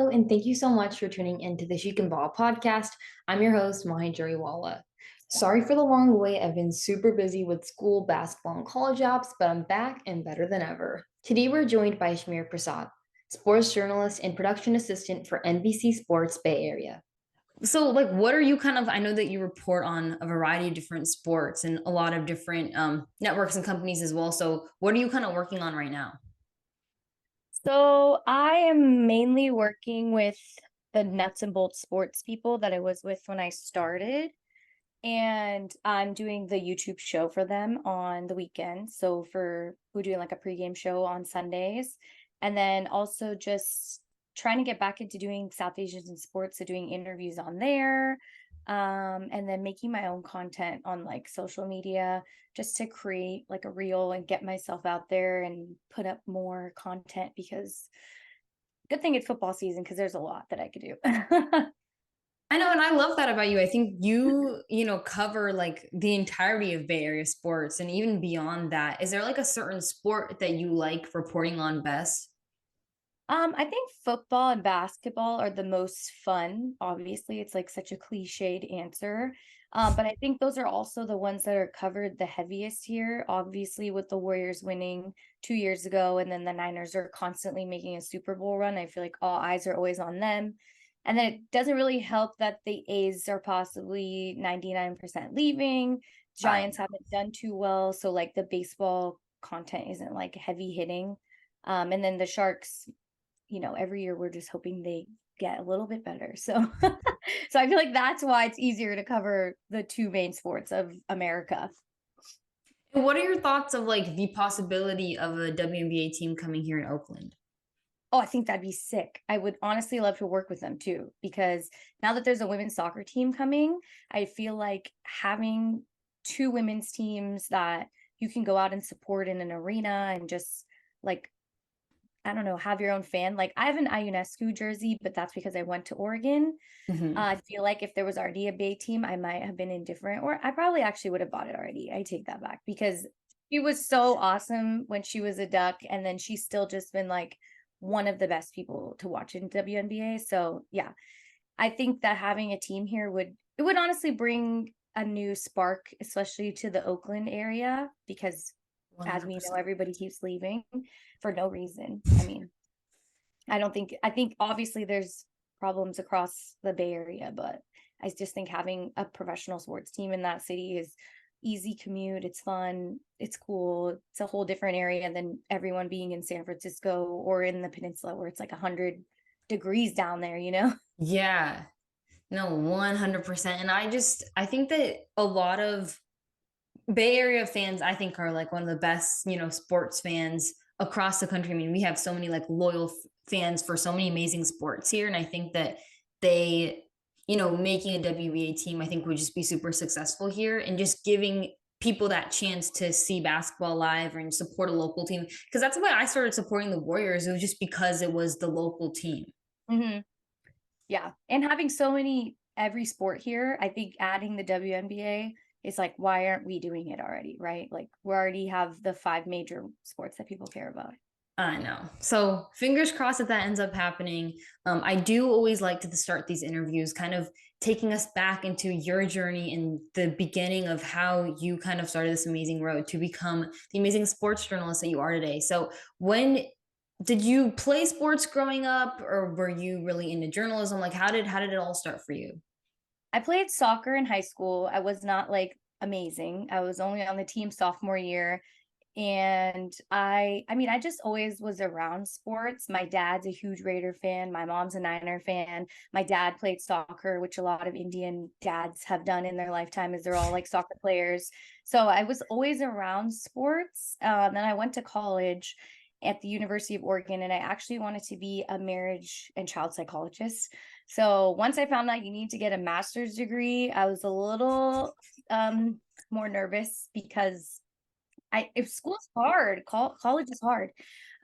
Hello, and thank you so much for tuning into the Chic and Ball podcast. I'm your host, Mahi Jariwala. Sorry for the long wait. I've been super busy with school, basketball, and college apps, but I'm back and better than ever. Today, we're joined by Ashmere Prasad, sports journalist and production assistant for NBC Sports Bay Area. So, like, what are you kind of? I know that you report on a variety of different sports and a lot of different networks and companies as well. So, what are you kind of working on right now? So I am mainly working with the nuts and bolts sports people that I was with when I started. And I'm doing the YouTube show for them on the weekends. So we're doing like a pregame show on Sundays. And then also just trying to get back into doing South Asians in sports, so doing interviews on there. And then making my own content on like social media just to create like a reel and get myself out there and put up more content because good thing it's football season because there's a lot that I could do. I know, and I love that about you. I think you cover like the entirety of Bay Area sports and even beyond that. Is there like a certain sport that you like reporting on best? I think football and basketball are the most fun. Obviously, it's like such a cliched answer. But I think those are also the ones that are covered the heaviest here. Obviously, with the Warriors winning 2 years ago, and then the Niners are constantly making a Super Bowl run. I feel like all eyes are always on them. And then it doesn't really help that the A's are possibly 99% leaving. Right. Giants haven't done too well. So like the baseball content isn't like heavy hitting. And then the Sharks, every year we're just hoping they get a little bit better. So so I feel like that's why it's easier to cover the two main sports of America. And what are your thoughts of like the possibility of a WNBA team coming here in Oakland? Oh, I think that'd be sick. I would honestly love to work with them too, because now that there's a women's soccer team coming, I feel like having two women's teams that you can go out and support in an arena and just like I don't know, have your own fan. Like I have an Ionescu jersey, but that's because I went to Oregon. Mhm. I feel like if there was already a Bay team, I might have been indifferent, or I probably actually would have bought it already. I take that back because she was so awesome when she was a Duck, and then she's still just been like one of the best people to watch in WNBA. So yeah, I think that having a team here would honestly bring a new spark, especially to the Oakland area, because as we know, 100%. everybody keeps leaving for no reason. I mean, I think obviously there's problems across the Bay Area, but I just think having a professional sports team in that city is easy commute, it's fun, it's cool. It's a whole different area than everyone being in San Francisco or in the peninsula where it's like 100 degrees down there, you know? Yeah. No, 100%. And I think that a lot of Bay Area fans, I think, are like one of the best, sports fans across the country. I mean, we have so many like loyal fans for so many amazing sports here. And I think that they, making a WBA team, I think would just be super successful here and just giving people that chance to see basketball live and support a local team. Cause that's why I started supporting the Warriors. It was just because it was the local team. Hmm. Yeah. And having so many every sport here, I think adding the WNBA is like, why aren't we doing it already? Right. Like we already have the five major sports that people care about. I know. So fingers crossed that ends up happening. I do always like to start these interviews, kind of taking us back into your journey and the beginning of how you kind of started this amazing road to become the amazing sports journalist that you are today. So when did you play sports growing up, or were you really into journalism? Like how did it all start for you? I played soccer in high school. I was not like amazing. I was only on the team sophomore year. And I mean, I just always was around sports. My dad's a huge Raider fan. My mom's a Niner fan. My dad played soccer, which a lot of Indian dads have done in their lifetime, is they're all like soccer players. So I was always around sports. Then I went to college at the University of Oregon, and I actually wanted to be a marriage and child psychologist. So once I found out you need to get a master's degree, I was a little more nervous because if school's hard, college is hard.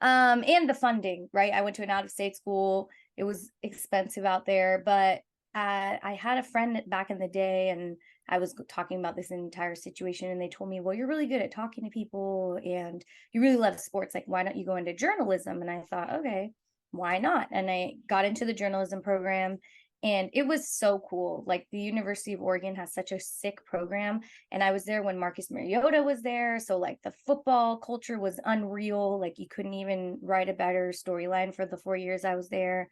And the funding, right? I went to an out of state school. It was expensive out there, but I had a friend back in the day, and I was talking about this entire situation, and they told me, well, you're really good at talking to people and you really love sports. Like, why don't you go into journalism? And I thought, okay. why not? And I got into the journalism program, and it was so cool. Like the University of Oregon has such a sick program. And I was there when Marcus Mariota was there. So like the football culture was unreal. Like you couldn't even write a better storyline for the 4 years I was there.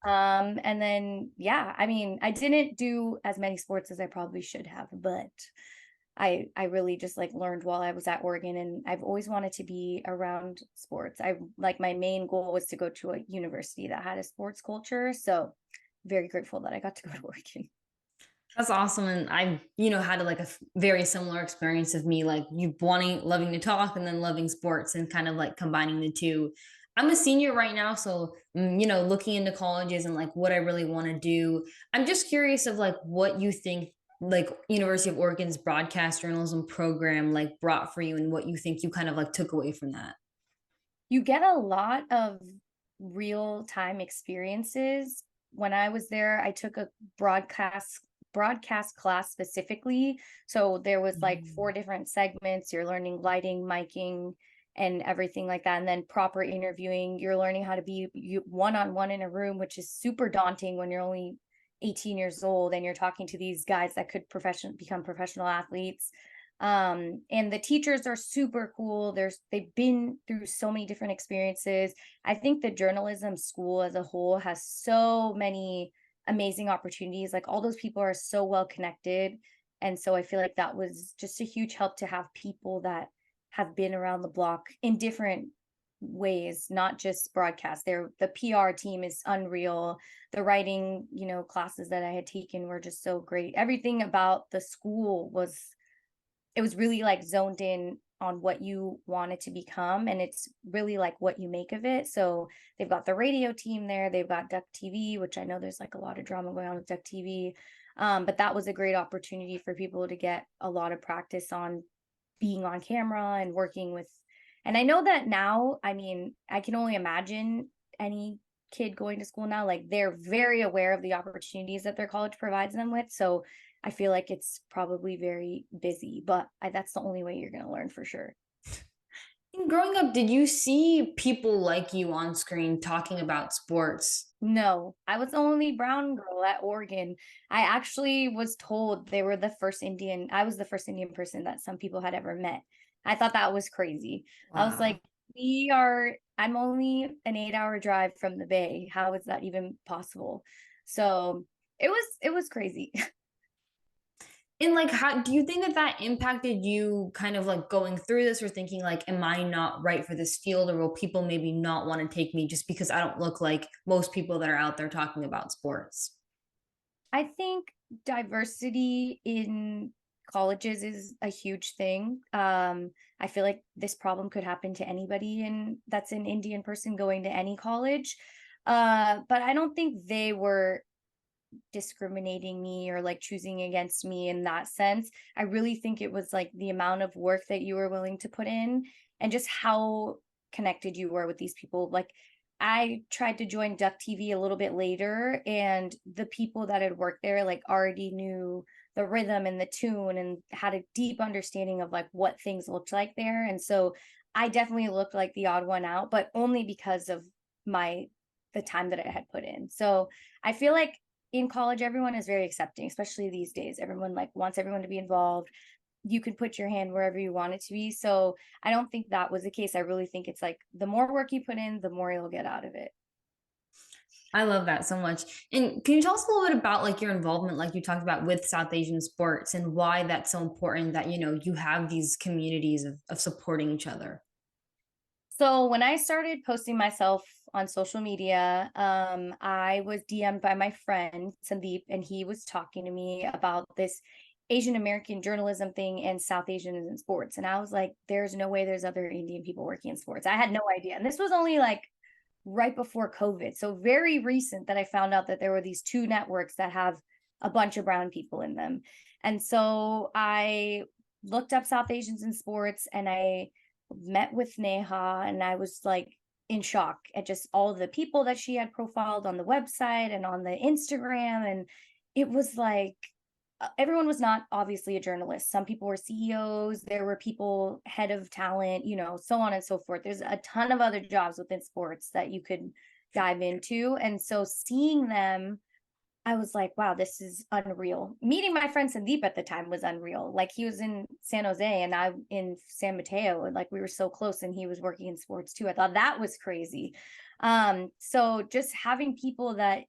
And then yeah, I mean, I didn't do as many sports as I probably should have, but I really just like learned while I was at Oregon, and I've always wanted to be around sports. I like my main goal was to go to a university that had a sports culture. So very grateful that I got to go to Oregon. That's awesome. And I, had like very similar experience of me, like you loving to talk and then loving sports and kind of like combining the two. I'm a senior right now. So, looking into colleges and like what I really want to do. I'm just curious of like what you think like University of Oregon's broadcast journalism program like brought for you and what you think you kind of like took away from that. You get a lot of real time experiences. When I was there, I took a broadcast class specifically. So there was like four Mm. different segments. You're learning lighting, miking, and everything like that. And then proper interviewing. You're learning how to be one on one in a room, which is super daunting when you're only 18 years old and you're talking to these guys that could become professional athletes. And the teachers are super cool. They've been through so many different experiences. I think the journalism school as a whole has so many amazing opportunities. Like all those people are so well connected. And so I feel like that was just a huge help to have people that have been around the block in different ways, not just broadcast. The PR team is unreal. The writing, classes that I had taken were just so great. Everything about the school was, it was really like zoned in on what you want it to become, and it's really like what you make of it. So they've got the radio team there, they've got Duck TV, which I know there's like a lot of drama going on with Duck TV. But that was a great opportunity for people to get a lot of practice on being on camera and working with, and I know that now, I mean, I can only imagine any kid going to school now, like they're very aware of the opportunities that their college provides them with. So I feel like it's probably very busy, but that's the only way you're going to learn for sure. And growing up, did you see people like you on screen talking about sports? No, I was the only brown girl at Oregon. I actually was told they were the first Indian, I was the first Indian person that some people had ever met. I thought that was crazy. I was Wow. like, I'm only an 8 hour drive from the Bay. How is that even possible? So it was crazy. And like, how do you think that that impacted you kind of like going through this or thinking like, am I not right for this field or will people maybe not want to take me just because I don't look like most people that are out there talking about sports? I think diversity in colleges is a huge thing. I feel like this problem could happen to anybody that's an Indian person going to any college. But I don't think they were discriminating me or like choosing against me in that sense. I really think it was like the amount of work that you were willing to put in and just how connected you were with these people. Like I tried to join Duck TV a little bit later, and the people that had worked there like already knew the rhythm and the tune and had a deep understanding of like what things looked like there. And so I definitely looked like the odd one out, but only because of my the time that I had put in. So I feel like in college everyone is very accepting, especially these days. Everyone like wants everyone to be involved. You can put your hand wherever you want it to be. So I don't think that was the case. I really think it's like the more work you put in, the more you'll get out of it. I love that so much. And can you tell us a little bit about like your involvement, like you talked about with South Asian sports and why that's so important that, you have these communities of supporting each other? So when I started posting myself on social media, I was DM'd by my friend Sandeep, and he was talking to me about this Asian American journalism thing and South Asians in sports. And I was like, there's no way there's other Indian people working in sports. I had no idea. And this was only like right before COVID. So very recent that I found out that there were these two networks that have a bunch of brown people in them. And so I looked up South Asians in sports, and I met with Neha, and I was like in shock at just all of the people that she had profiled on the website and on the Instagram. And it was like everyone was not obviously a journalist. Some people were CEOs, there were people head of talent, so on and so forth. There's a ton of other jobs within sports that you could dive into. And so seeing them, I was like, wow, this is unreal. Meeting my friend Sandeep at the time was unreal. Like he was in San Jose and I in San Mateo, and like we were so close, and he was working in sports too. I thought that was crazy. So just having people that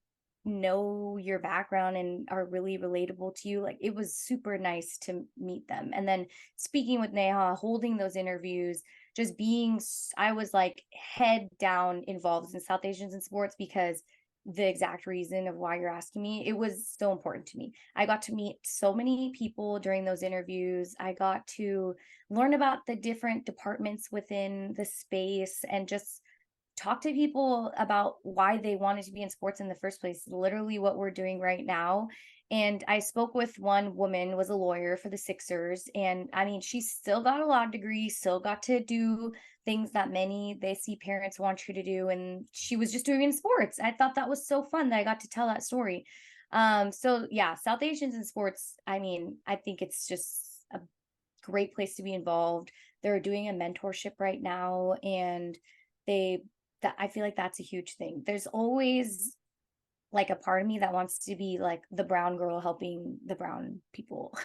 know your background and are really relatable to you, like it was super nice to meet them. And then speaking with Neha, holding those interviews, just being, I was like head down involved in South Asians in sports, because the exact reason of why you're asking me, it was so important to me. I got to meet so many people during those interviews. I got to learn about the different departments within the space and just talk to people about why they wanted to be in sports in the first place, literally what we're doing right now. And I spoke with one woman, was a lawyer for the Sixers, and I mean, she still got a law degree, still got to do things that many they see parents want her to do, and she was just doing it in sports. I thought that was so fun that I got to tell that story. So yeah, South Asians in sports, I mean, I think it's just a great place to be involved. They're doing a mentorship right now, and they that I feel like that's a huge thing. There's always like a part of me that wants to be like the brown girl helping the brown people.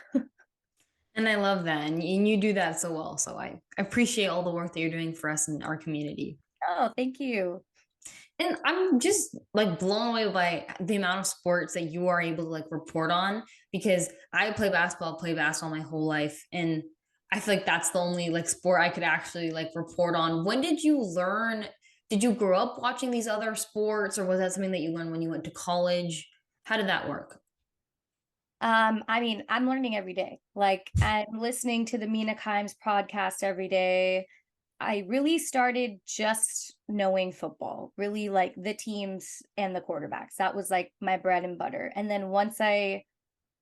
And I love that. And you do that so well. So I appreciate all the work that you're doing for us in our community. Oh, thank you. And I'm just like blown away by the amount of sports that you are able to like report on, because I play basketball my whole life. And I feel like that's the only like sport I could actually like report on. When did you learn? Did you grow up watching these other sports, or was that something that you learned when you went to college? How did that work? I mean, I'm learning every day. Like I'm listening to the Mina Kimes podcast every day. I really started just knowing football, really like the teams and the quarterbacks. That was like my bread and butter. And then once I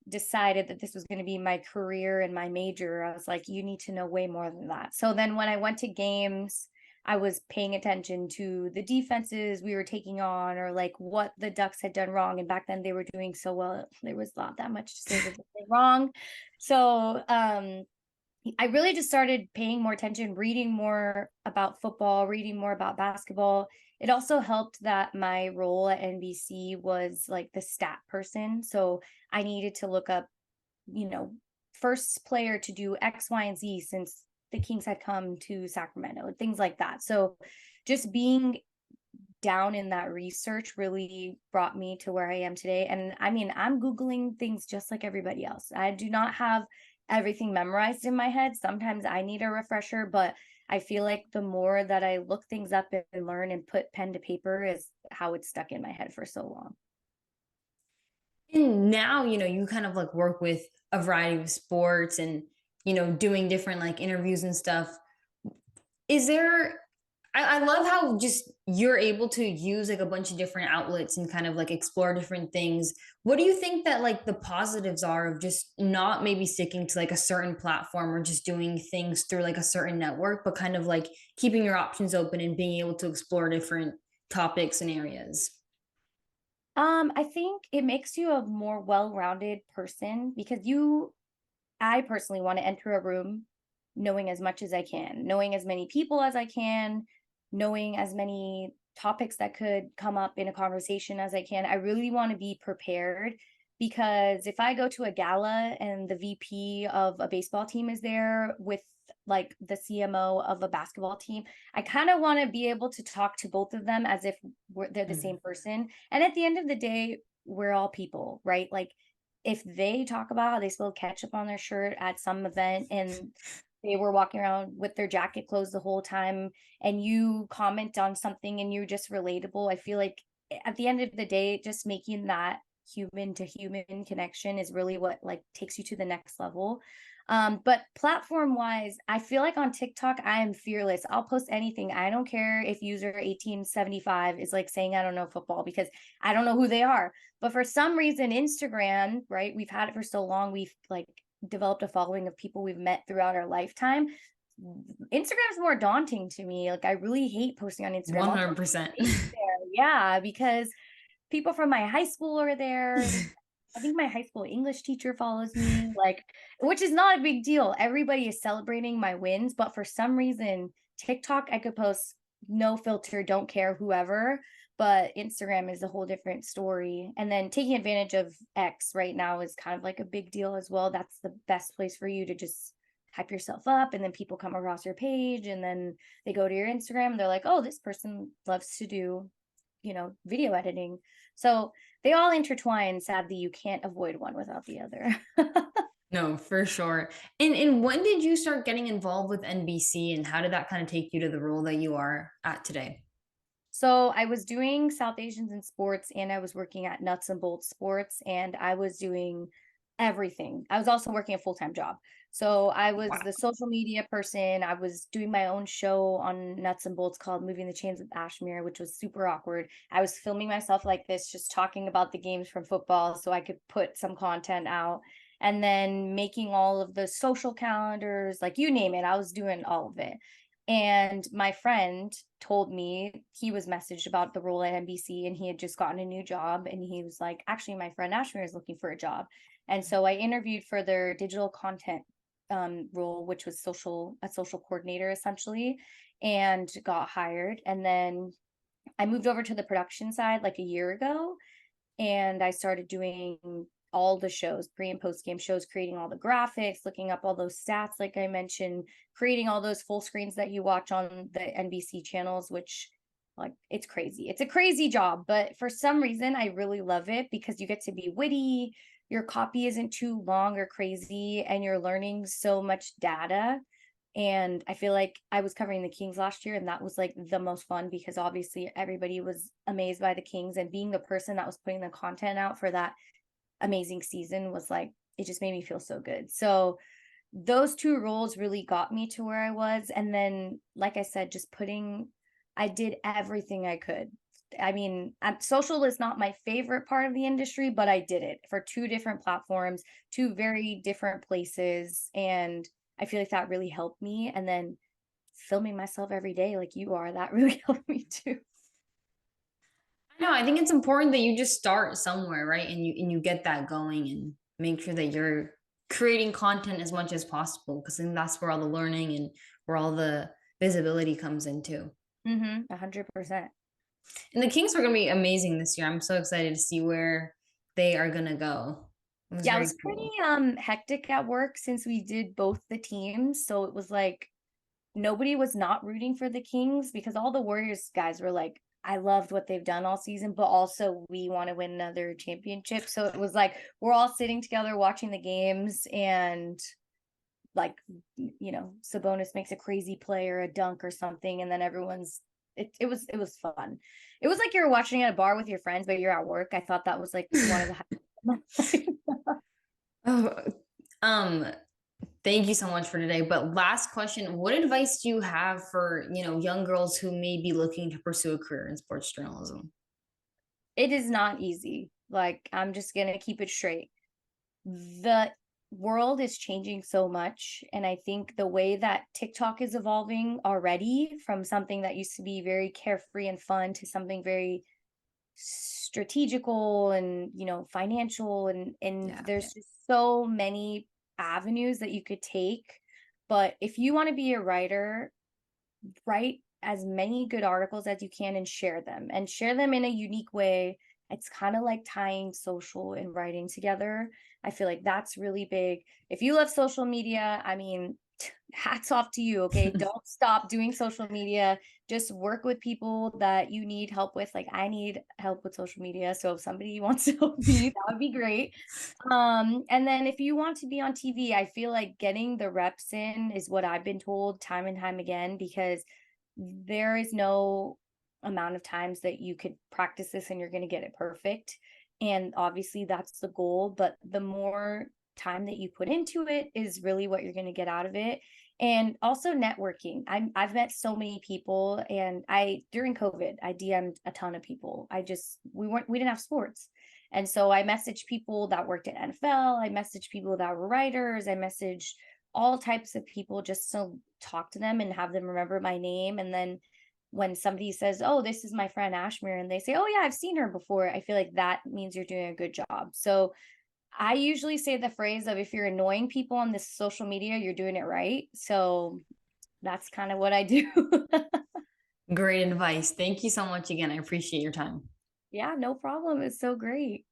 decided that this was going to be my career and my major, I was like, you need to know way more than that. So then when I went to games, I was paying attention to the defenses we were taking on, or like what the Ducks had done wrong. And back then they were doing so well, there was not that much to say that they did wrong. So I really just started paying more attention, reading more about football, reading more about basketball. It also helped that my role at NBC was like the stat person. So I needed to look up, first player to do X, Y, and Z since the Kings had come to Sacramento, things like that. So just being down in that research really brought me to where I am today. And I mean, I'm Googling things just like everybody else. I do not have everything memorized in my head. Sometimes I need a refresher, but I feel like the more that I look things up and learn and put pen to paper is how it's stuck in my head for so long. And now, you kind of like work with a variety of sports and, doing different like interviews and stuff. Is there, I love how just you're able to use like a bunch of different outlets and kind of like explore different things. What do you think that like the positives are of just not maybe sticking to like a certain platform or just doing things through like a certain network, but kind of like keeping your options open and being able to explore different topics and areas? I think it makes you a more well-rounded person, because I personally want to enter a room knowing as much as I can, knowing as many people as I can, knowing as many topics that could come up in a conversation as I can. I really want to be prepared, because if I go to a gala and the VP of a baseball team is there with like the CMO of a basketball team, I kind of want to be able to talk to both of them as if they're the Mhm. same person. And at the end of the day, we're all people, right? Like if they talk about how they spilled ketchup on their shirt at some event and they were walking around with their jacket closed the whole time, and you comment on something and you're just relatable, I feel like at the end of the day, just making that human to human connection is really what like takes you to the next level. But platform wise, I feel like on TikTok I am fearless. I'll post anything. I don't care if user 1875 is like saying I don't know football, because I don't know who they are. But for some reason Instagram, right, we've had it for so long, we've like developed a following of people we've met throughout our lifetime. Instagram's more daunting to me. Like I really hate posting on Instagram. I'll post 100%. there, yeah, because people from my high school are there. I think my high school English teacher follows me, like, which is not a big deal. Everybody is celebrating my wins, but for some reason, TikTok, I could post no filter, don't care, whoever. but Instagram is a whole different story. And then taking advantage of X right now is kind of like a big deal as well. That's the best place for you to just hype yourself up, and then people come across your page, and then they go to your Instagram and they're like, oh, this person loves to do, video editing. So they all intertwine. Sadly, you can't avoid one without the other. No, for sure. And when did you start getting involved with NBC, and how did that kind of take you to the role that you are at today? So I was doing South Asians in sports, and I was working at Nuts and Bolts Sports, and I was doing everything. I was also working a full-time job. So I was Wow. the social media person. I was doing my own show on Nuts and Bolts called Moving the Chains with Ashmere, which was super awkward. I was filming myself like this, just talking about the games from football so I could put some content out. And then making all of the social calendars, like you name it, I was doing all of it. And my friend told me he was messaged about the role at NBC, and he had just gotten a new job. And he was like, actually, my friend Ashmere is looking for a job. And so I interviewed for their digital content role, which was a social coordinator essentially, and got hired. And then I moved over to the production side like a year ago, and I started doing all the shows, pre and post game shows, creating all the graphics, looking up all those stats, like I mentioned, creating all those full screens that you watch on the NBC channels, which like it's crazy. It's a crazy job, but for some reason I really love it because you get to be witty, your copy isn't too long or crazy, and you're learning so much data. And I feel like I was covering the Kings last year, and that was like the most fun because obviously everybody was amazed by the Kings, and being the person that was putting the content out for that amazing season was like, it just made me feel so good. So those two roles really got me to where I was. And then, like I said, I did everything I could. I mean, social is not my favorite part of the industry, but I did it for two different platforms, two very different places. And I feel like that really helped me. And then filming myself every day, like you are, that really helped me too. No, I think it's important that you just start somewhere, right? And you get that going and make sure that you're creating content as much as possible, because then that's where all the learning and where all the visibility comes into. 100%. And the Kings are going to be amazing this year. I'm so excited to see where they are going to go. It was Yeah, it very was pretty cool. hectic at work since we did both the teams. So it was like nobody was not rooting for the Kings because all the Warriors guys were like, I loved what they've done all season, but also we want to win another championship. So it was like we're all sitting together watching the games, and like, Sabonis makes a crazy play or a dunk or something, and then it was fun. It was like you were watching at a bar with your friends, but you're at work. I thought that was like one of the highlights. Oh, um, thank you so much for today. But last question, what advice do you have for, young girls who may be looking to pursue a career in sports journalism? It is not easy. Like, I'm just gonna keep it straight. The world is changing so much, and I think the way that TikTok is evolving already from something that used to be very carefree and fun to something very strategical and, financial, and Yeah. there's just so many avenues that you could take. But if you want to be a writer, write as many good articles as you can and share them in a unique way. It's kind of like tying social and writing together. I feel like that's really big. If you love social media, I mean, hats off to you. Okay. Don't stop doing social media. Just work with people that you need help with. Like, I need help with social media. So if somebody wants to help me, that would be great. And then if you want to be on TV, I feel like getting the reps in is what I've been told time and time again, because there is no amount of times that you could practice this and you're going to get it perfect. And obviously that's the goal, but the more time that you put into it is really what you're going to get out of it. And also networking. I've met so many people, and during COVID, I DM'd a ton of people. We didn't have sports. And so I messaged people that worked at NFL. I messaged people that were writers. I messaged all types of people just to talk to them and have them remember my name. And then when somebody says, oh, this is my friend Ashmere, and they say, oh yeah, I've seen her before, I feel like that means you're doing a good job. So I usually say the phrase of, if you're annoying people on this social media, you're doing it right. So that's kind of what I do. Great advice. Thank you so much again. I appreciate your time. Yeah, no problem. It's so great.